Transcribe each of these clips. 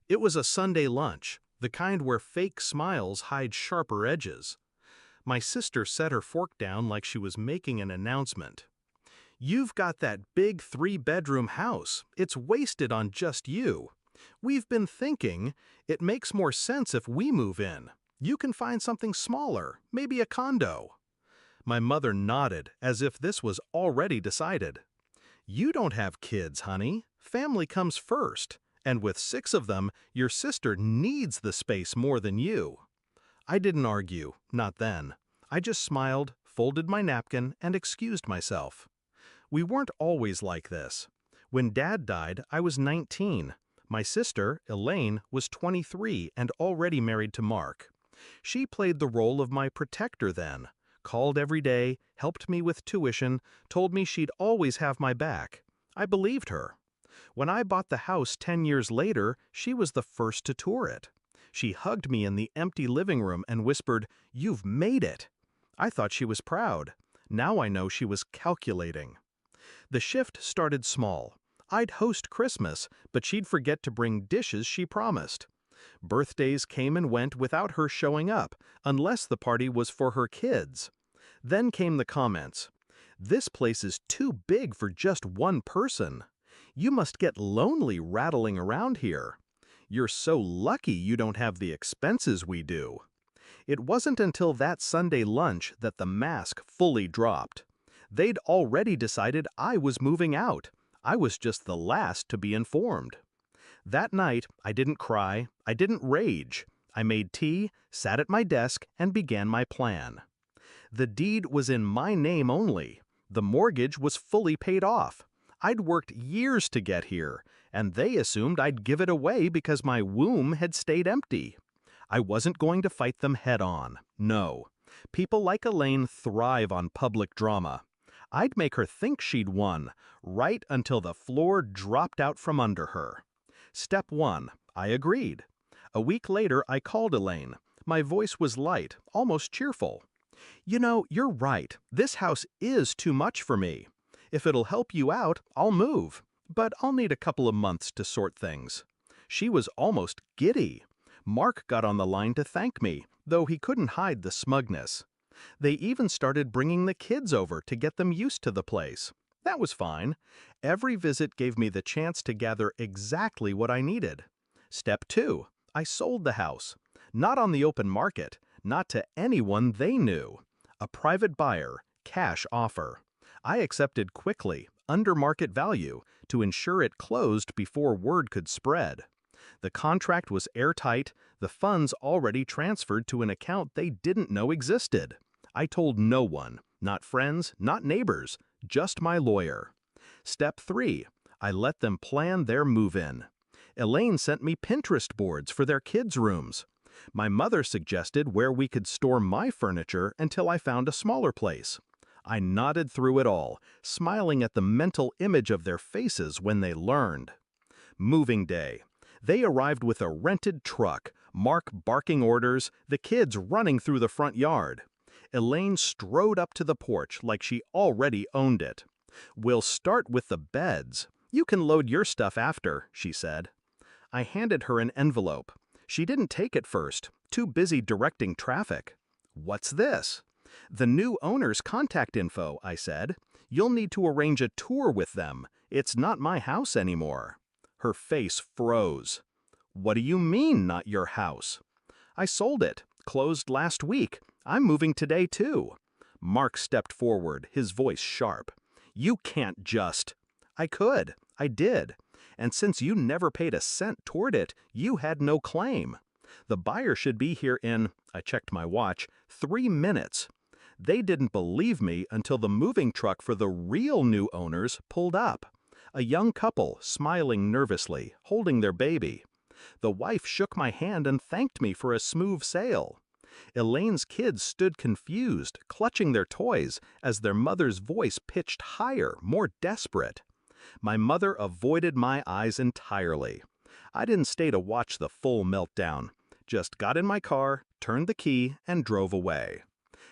It was a Sunday lunch, the kind where fake smiles hide sharper edges. My sister set her fork down like she was making an announcement. "You've got that big three-bedroom house. It's wasted on just you. We've been thinking it makes more sense if we move in. You can find something smaller, maybe a condo." My mother nodded as if this was already decided. "You don't have kids, honey. Family comes first. And with 6 of them, your sister needs the space more than you." I didn't argue, not then. I just smiled, folded my napkin, and excused myself. We weren't always like this. When Dad died, I was 19. My sister, Elaine, was 23 and already married to Mark. She played the role of my protector then, called every day, helped me with tuition, told me she'd always have my back. I believed her. When I bought the house 10 years later, she was the first to tour it. She hugged me in the empty living room and whispered, "You've made it." I thought she was proud. Now I know she was calculating. The shift started small. I'd host Christmas, but she'd forget to bring dishes she promised. Birthdays came and went without her showing up, unless the party was for her kids. Then came the comments. "This place is too big for just one person. You must get lonely rattling around here. You're so lucky you don't have the expenses we do." It wasn't until that Sunday lunch that the mask fully dropped. They'd already decided I was moving out. I was just the last to be informed. That night, I didn't cry, I didn't rage. I made tea, sat at my desk, and began my plan. The deed was in my name only. The mortgage was fully paid off. I'd worked years to get here, and they assumed I'd give it away because my womb had stayed empty. I wasn't going to fight them head-on, no. People like Elaine thrive on public drama. I'd make her think she'd won, right until the floor dropped out from under her. Step 1, I agreed. A week later, I called Elaine. My voice was light, almost cheerful. "You know, you're right. This house is too much for me. If it'll help you out, I'll move. But I'll need a couple of months to sort things." She was almost giddy. Mark got on the line to thank me, though he couldn't hide the smugness. They even started bringing the kids over to get them used to the place. That was fine. Every visit gave me the chance to gather exactly what I needed. Step 2, I sold the house. Not on the open market, not to anyone they knew. A private buyer, cash offer. I accepted quickly, under market value, to ensure it closed before word could spread. The contract was airtight, the funds already transferred to an account they didn't know existed. I told no one, not friends, not neighbors, just my lawyer. Step 3, I let them plan their move-in. Elaine sent me Pinterest boards for their kids' rooms. My mother suggested where we could store my furniture until I found a smaller place. I nodded through it all, smiling at the mental image of their faces when they learned. Moving day. They arrived with a rented truck, Mark barking orders, the kids running through the front yard. Elaine strode up to the porch like she already owned it. "We'll start with the beds. You can load your stuff after," she said. I handed her an envelope. She didn't take it first, too busy directing traffic. "What's this?" "The new owner's contact info," I said. "You'll need to arrange a tour with them. It's not my house anymore." Her face froze. "What do you mean, not your house?" "I sold it. Closed last week. I'm moving today, too." Mark stepped forward, his voice sharp. "You can't just—" "I could. I did. And since you never paid a cent toward it, you had no claim. The buyer should be here in," I checked my watch, "3 minutes. They didn't believe me until the moving truck for the real new owners pulled up. A young couple, smiling nervously, holding their baby. The wife shook my hand and thanked me for a smooth sale. Elaine's kids stood confused, clutching their toys, as their mother's voice pitched higher, more desperate. My mother avoided my eyes entirely. I didn't stay to watch the full meltdown. Just got in my car, turned the key, and drove away.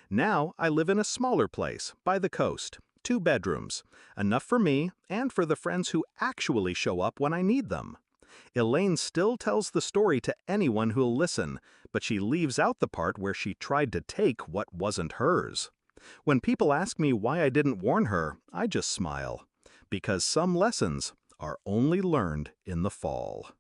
Now I live in a smaller place, by the coast. 2 bedrooms, enough for me and for the friends who actually show up when I need them. Elaine still tells the story to anyone who'll listen, but she leaves out the part where she tried to take what wasn't hers. When people ask me why I didn't warn her, I just smile. Because some lessons are only learned in the fall.